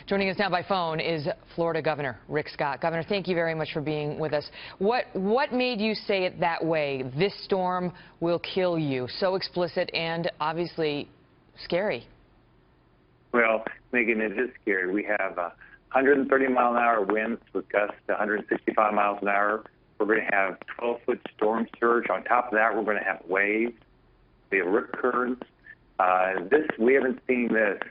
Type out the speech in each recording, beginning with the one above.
Joining us now by phone is Florida Governor Rick Scott. Governor, thank you very much for being with us. What made you say it that way? This storm will kill you. So explicit and obviously scary. Well, Megan, it is scary. We have 130-mile-an-hour winds with gusts to 165 miles an hour. We're going to have 12-foot storm surge. On top of that, we're going to have waves. We have rip currents. We haven't seen this,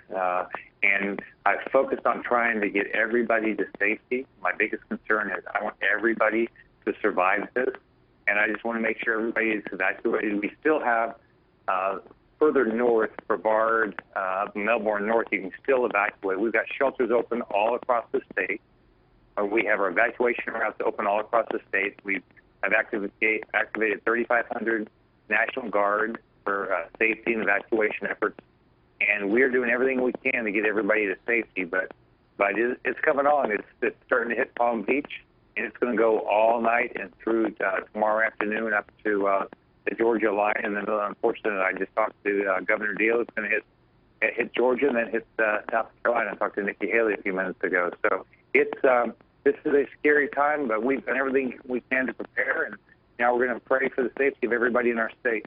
and I've focused on trying to get everybody to safety. My biggest concern is I want everybody to survive this, and I just want to make sure everybody is evacuated. We still have further north, Brevard, Melbourne North, you can still evacuate. We've got shelters open all across the state. We have our evacuation routes open all across the state. We've activated 3,500 National Guard for safety and evacuation efforts, and we're doing everything we can to get everybody to safety. But it's coming on. It's starting to hit Palm Beach, and it's going to go all night and through tomorrow afternoon up to the Georgia line. And then, unfortunately, I just talked to Governor Deal. It's going to hit Georgia and then hit South Carolina. I talked to Nikki Haley a few minutes ago. So this is a scary time, but we've done everything we can to prepare, and now we're going to pray for the safety of everybody in our state.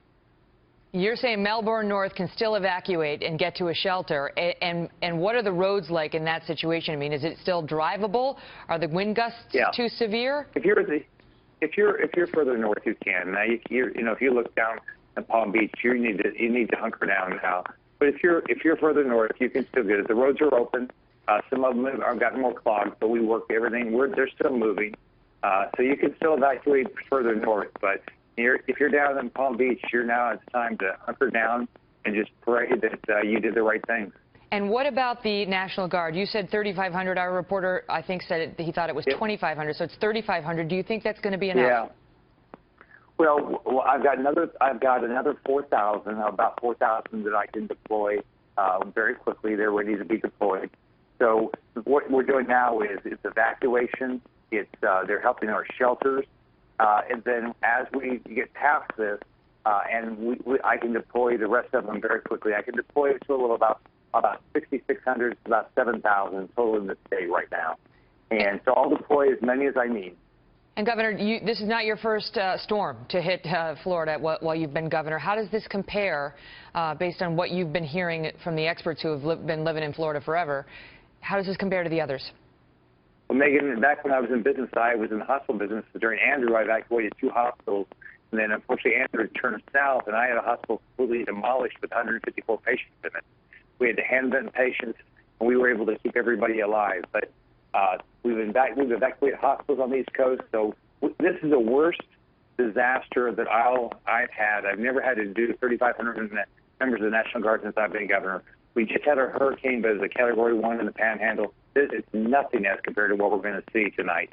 You're saying Melbourne North can still evacuate and get to a shelter, and what are the roads like in that situation? I mean, is it still drivable? Are the wind gusts too severe? If you're further north, you can. Now, if you look down at Palm Beach, you need to hunker down now. But if you're further north, you can still get it. The roads are open. Some of them have gotten more clogged, but we work everything. They're still moving, so you can still evacuate further north. But if you're down in Palm Beach, it's time to hunker down and just pray that you did the right things. And what about the National Guard? You said 3,500. Our reporter, I think, said he thought it was 2,500, so it's 3,500. Do you think that's going to be enough? Yeah. Well, I've got another 4,000, about 4,000 that I can deploy very quickly. They're ready to be deployed. So what we're doing now is evacuation. They're helping our shelters. And then as we get past this, and I can deploy the rest of them very quickly. I can deploy a total of about 6,600 to about 7,000 total in the state right now. And so I'll deploy as many as I need. And Governor, this is not your first storm to hit Florida while you've been governor. How does this compare, based on what you've been hearing from the experts who have been living in Florida forever? How does this compare to the others? Well, Megan, back when I was in business, I was in the hospital business. During Andrew, I evacuated 2 hospitals. And then, unfortunately, Andrew turned south, and I had a hospital completely demolished with 154 patients in it. We had to hand vent patients, and we were able to keep everybody alive. But we've evacuated hospitals on the East Coast, so this is the worst disaster that I've had. I've never had to do 3,500 members of the National Guard since I've been governor. We just had a hurricane, but it was a Category 1 in the Panhandle. It's nothing as compared to what we're going to see tonight.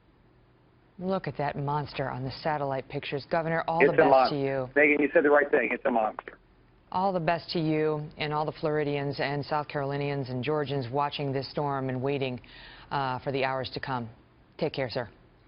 Look at that monster on the satellite pictures. Governor, all the best to you. Megan, you said the right thing. It's a monster. All the best to you and all the Floridians and South Carolinians and Georgians watching this storm and waiting for the hours to come. Take care, sir.